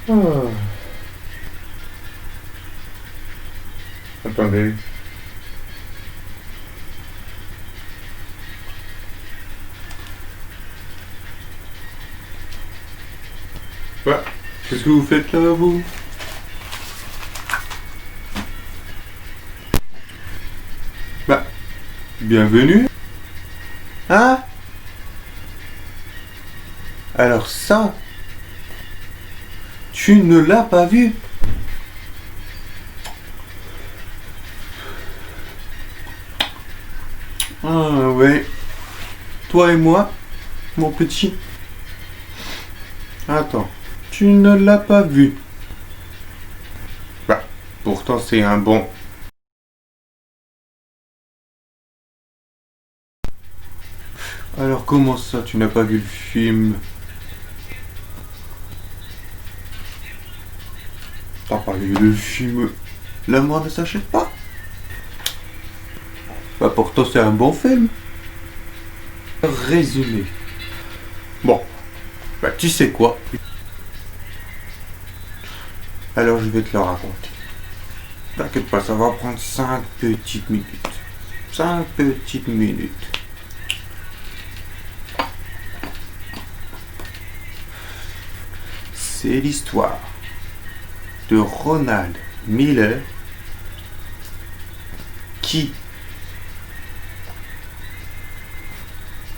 Ah, attendez. Bah, qu'est-ce que vous faites là, vous? Bah, bienvenue. Hein? Alors ça, tu ne l'as pas vu? Ah ouais. Toi et moi, mon petit. Attends, tu ne l'as pas vu. Bah, pourtant c'est un bon. Alors comment ça, tu n'as pas vu le film? T'as pas vu le film L'amour ne s'achète pas? Bah pourtant c'est un bon film. Résumé. Bon, bah tu sais quoi? Alors je vais te le raconter. T'inquiète pas, ça va prendre 5 petites minutes. 5 petites minutes. C'est l'histoire de Ronald Miller qui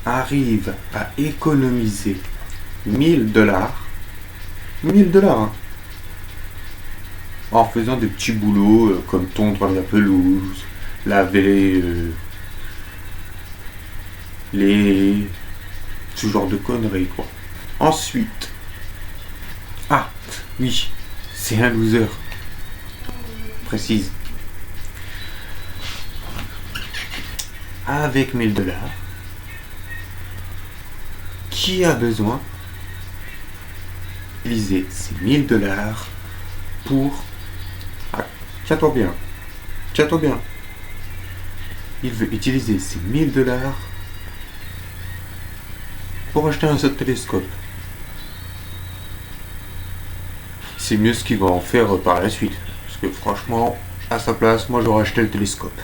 arrive à économiser 1000 $. 1000 $, hein, en faisant des petits boulots comme tondre la pelouse, laver les... ce genre de conneries quoi. Ensuite, ah oui, c'est un loser, précise. Avec 1000 $, qui a besoin d'utiliser ces 1000 $ pour... Ah, tiens-toi bien, tiens-toi bien. Il veut utiliser ces 1000 $ pour acheter un seul télescope. C'est mieux ce qu'il va en faire par la suite. Parce que franchement, à sa place, moi j'aurais acheté le télescope.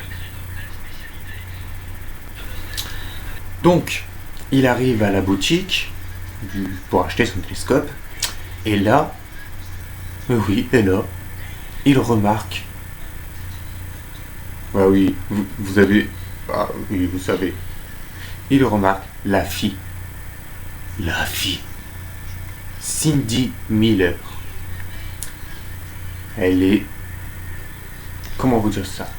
Donc, il arrive à la boutique pour acheter son télescope. Et là, il remarque. Ah oui, vous avez... Ah oui, vous savez. Il remarque la fille. La fille. Cindy Miller. Elle est... Comment vous dire ça?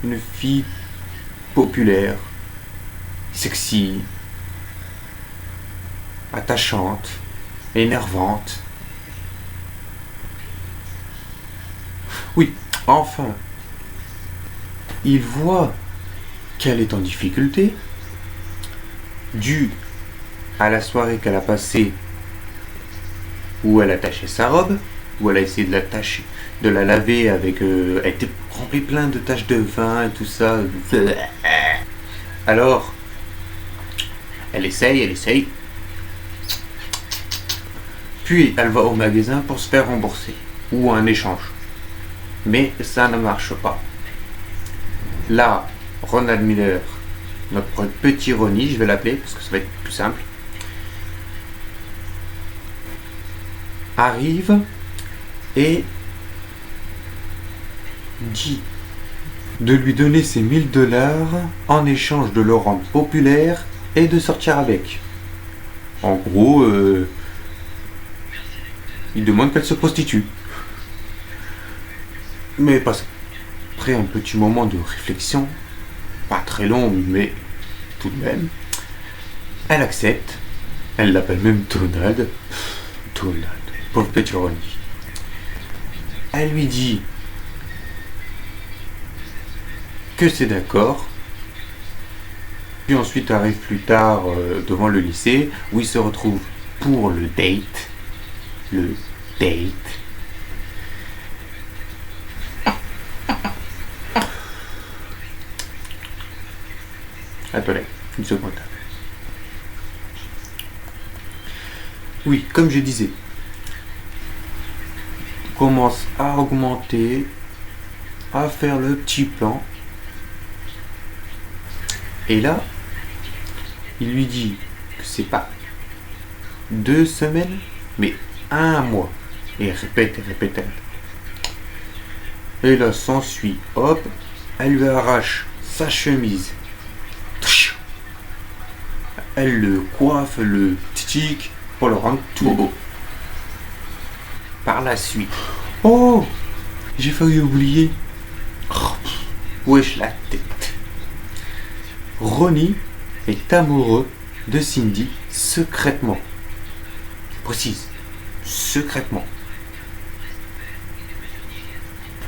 Une fille populaire, sexy, attachante, énervante. Oui, enfin, il voit qu'elle est en difficulté, dû à la soirée qu'elle a passée où elle a taché sa robe, où elle a essayé de la laver avec... elle était remplie plein de taches de vin et tout ça. Alors, elle essaye. Puis elle va au magasin pour se faire rembourser, ou un échange. Mais ça ne marche pas. Là, Ronald Miller, notre petit Ronnie, je vais l'appeler parce que ça va être plus simple, arrive et dit de lui donner ses 1000 $ en échange de le rendre populaire et de sortir avec. En gros, il demande qu'elle se prostitue. Mais après un petit moment de réflexion, pas très long, mais tout de même, elle accepte. Elle l'appelle même Donald. Donald, pauvre petit Ronnie. Elle lui dit que c'est d'accord. Puis ensuite arrive plus tard devant le lycée où il se retrouve pour le date. Le date. Attendez, une seconde. Oui, comme je disais, commence à augmenter, à faire le petit plan. Et là, il lui dit que c'est pas 2 semaines, mais 1 mois. Et répète, répète. Et là, s'ensuit, hop, elle lui arrache sa chemise. Elle le coiffe, le tic, pour le rendre tout beau. Par la suite, oh, j'ai failli oublier. Oh, wesh la tête. Ronnie est amoureux de Cindy secrètement. Précise, secrètement.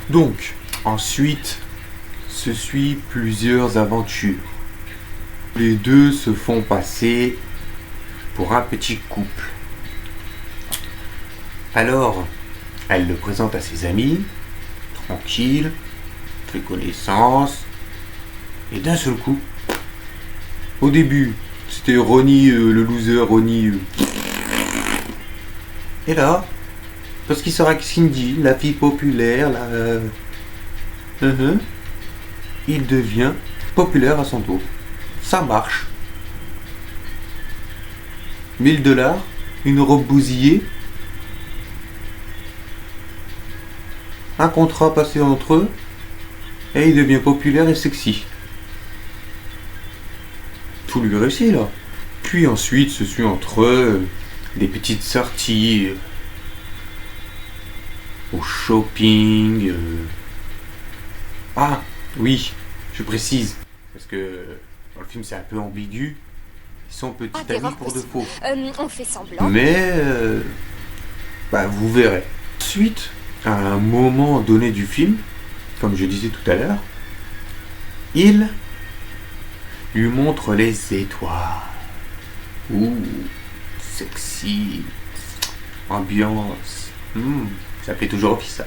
Donc, ensuite, se suit plusieurs aventures. Les deux se font passer pour un petit couple. Alors, elle le présente à ses amis, tranquille, fait connaissance, et d'un seul coup, au début, c'était Ronnie, le loser, Ronnie. Et là, parce qu'il sera avec Cindy, la fille populaire, il devient populaire à son tour. Ça marche. 1000 $, une robe bousillée, un contrat passé entre eux, et il devient populaire et sexy. Tout lui réussit là. Puis ensuite se suit entre eux des petites sorties au shopping. Ah oui, je précise, parce que dans le film c'est un peu ambigu. Ils sont petits amis pour de faux. On fait semblant. Mais vous verrez. Ensuite, à un moment donné du film, comme je disais tout à l'heure, il lui montre les étoiles. Ouh, sexy, ambiance. Ça fait toujours envie ça.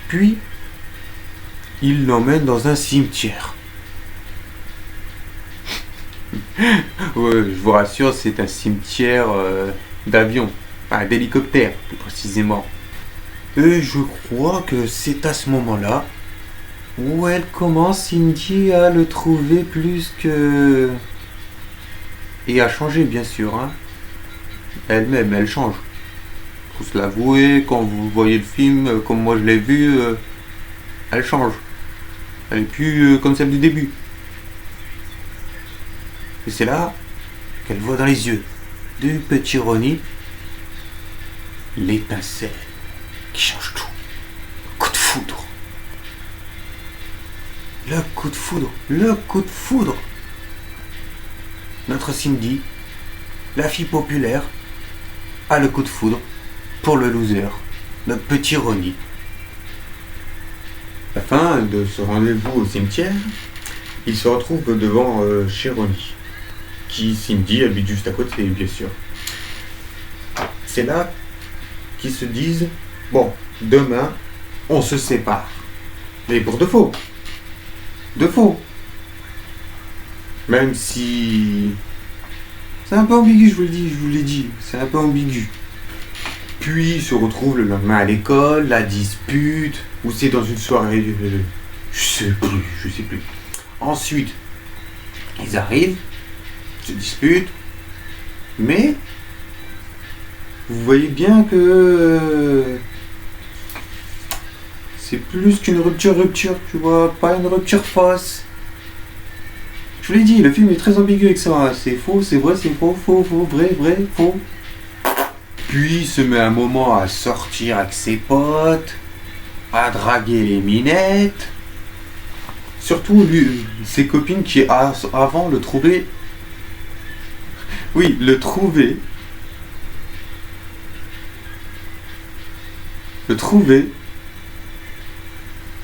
Puis, il l'emmène dans un cimetière. Ouais, je vous rassure, c'est un cimetière d'avion, enfin d'hélicoptère plus précisément. Et je crois que c'est à ce moment-là où elle commence, Cindy, à le trouver plus que... Et à changer, bien sûr. Hein. Elle-même, elle change. Faut se l'avouer, quand vous voyez le film, comme moi je l'ai vu, elle change. Elle est plus comme celle du début. Et c'est là qu'elle voit dans les yeux du petit Ronnie l'étincelle qui change tout. Coup de foudre. Le coup de foudre. Le coup de foudre. Notre Cindy, la fille populaire, a le coup de foudre pour le loser, notre petit Ronnie. À la fin de ce rendez-vous au cimetière, il se retrouve devant chez Ronnie, qui Cindy habite juste à côté, bien sûr. C'est là qu'ils se disent, bon, demain, on se sépare. Mais pour de faux. De faux. Même si... C'est un peu ambigu, je vous l'ai dit. C'est un peu ambigu. Puis, ils se retrouvent le lendemain à l'école, la dispute, ou c'est dans une soirée... Je sais plus. Ensuite, ils arrivent, se disputent, mais... Vous voyez bien que... C'est plus qu'une rupture, tu vois, pas une rupture fausse. Je vous l'ai dit, le film est très ambigu avec ça. C'est faux, c'est vrai, c'est faux, faux, vrai, faux. Puis il se met un moment à sortir avec ses potes, à draguer les minettes. Surtout lui, ses copines qui avant le trouvaient... Oui, le trouvaient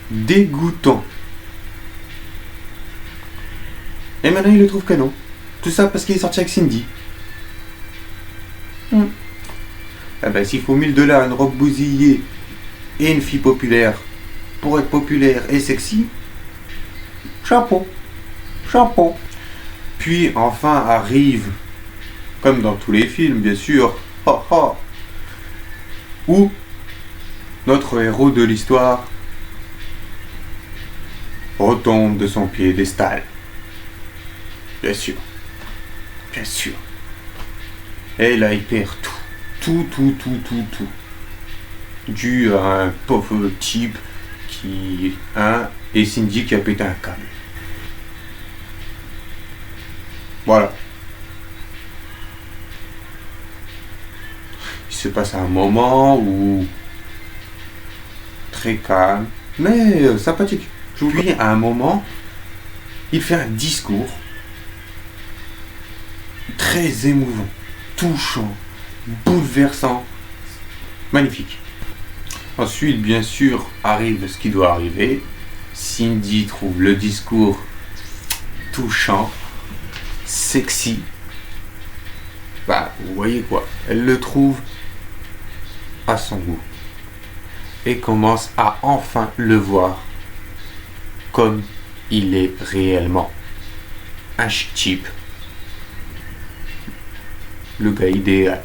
dégoûtant. Et maintenant il le trouve canon. Tout ça parce qu'il est sorti avec Cindy. Ah ben s'il faut 1000 $, une robe bousillée et une fille populaire pour être populaire et sexy, chapeau. Puis enfin arrive, comme dans tous les films bien sûr, où notre héros de l'histoire retombe de son piédestal. Bien sûr. Bien sûr. Et là, il perd tout. Tout. Dû à un pauvre type et Cindy qui a pété un câble. Voilà. Il se passe un moment où très calme, mais sympathique. Puis à un moment, il fait un discours très émouvant, touchant, bouleversant, magnifique. Ensuite, bien sûr, arrive ce qui doit arriver. Cindy trouve le discours touchant, sexy. Vous voyez quoi, elle le trouve à son goût. Et commence à enfin le voir comme il est réellement. Un chic type. Le gars idéal.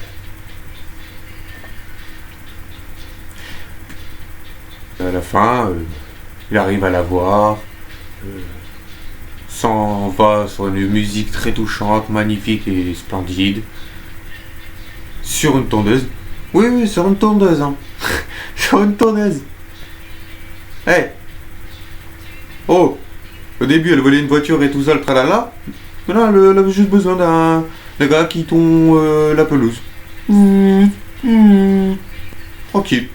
À la fin, il arrive à la voir, s'en va sur une musique très touchante, magnifique et splendide. Sur une tondeuse. Oui, sur une tondeuse, hein. Sur une tondeuse. Hey. Oh. Au début, elle volait une voiture et tout ça, le tralala. Maintenant, elle avait juste besoin d'un gars qui tond la pelouse. Tranquille.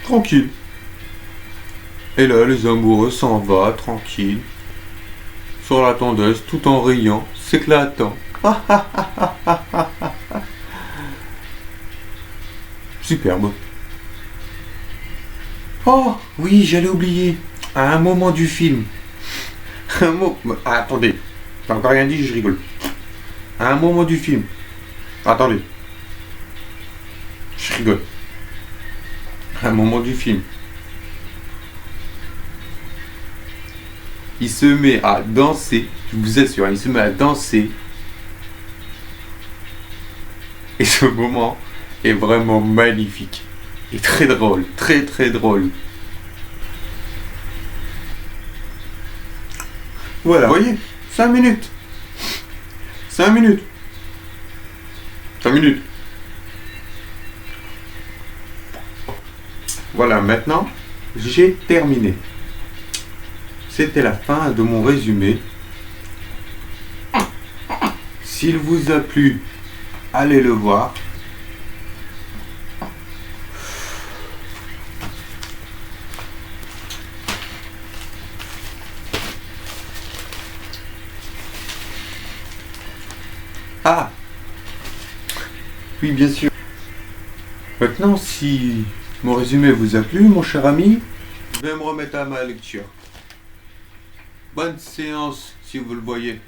Tranquille. Et là, les amoureux s'en vont, tranquille. Sur la tondeuse, tout en riant. C'est éclatant. Superbe. Oh, oui, j'allais oublier. À un moment du film. Attendez. T'as encore rien dit, je rigole. À un moment du film. Attendez. Je rigole. À un moment du film. Il se met à danser. Je vous assure, il se met à danser. Et ce moment est vraiment magnifique. Et très drôle. Très drôle. Voilà. Vous voyez, 5 minutes. 5 minutes. 5 minutes. Voilà, maintenant, j'ai terminé. C'était la fin de mon résumé. S'il vous a plu, allez le voir. Ah, oui, bien sûr. Maintenant, si mon résumé vous a plu, mon cher ami, je vais me remettre à ma lecture. Bonne séance si vous le voyez.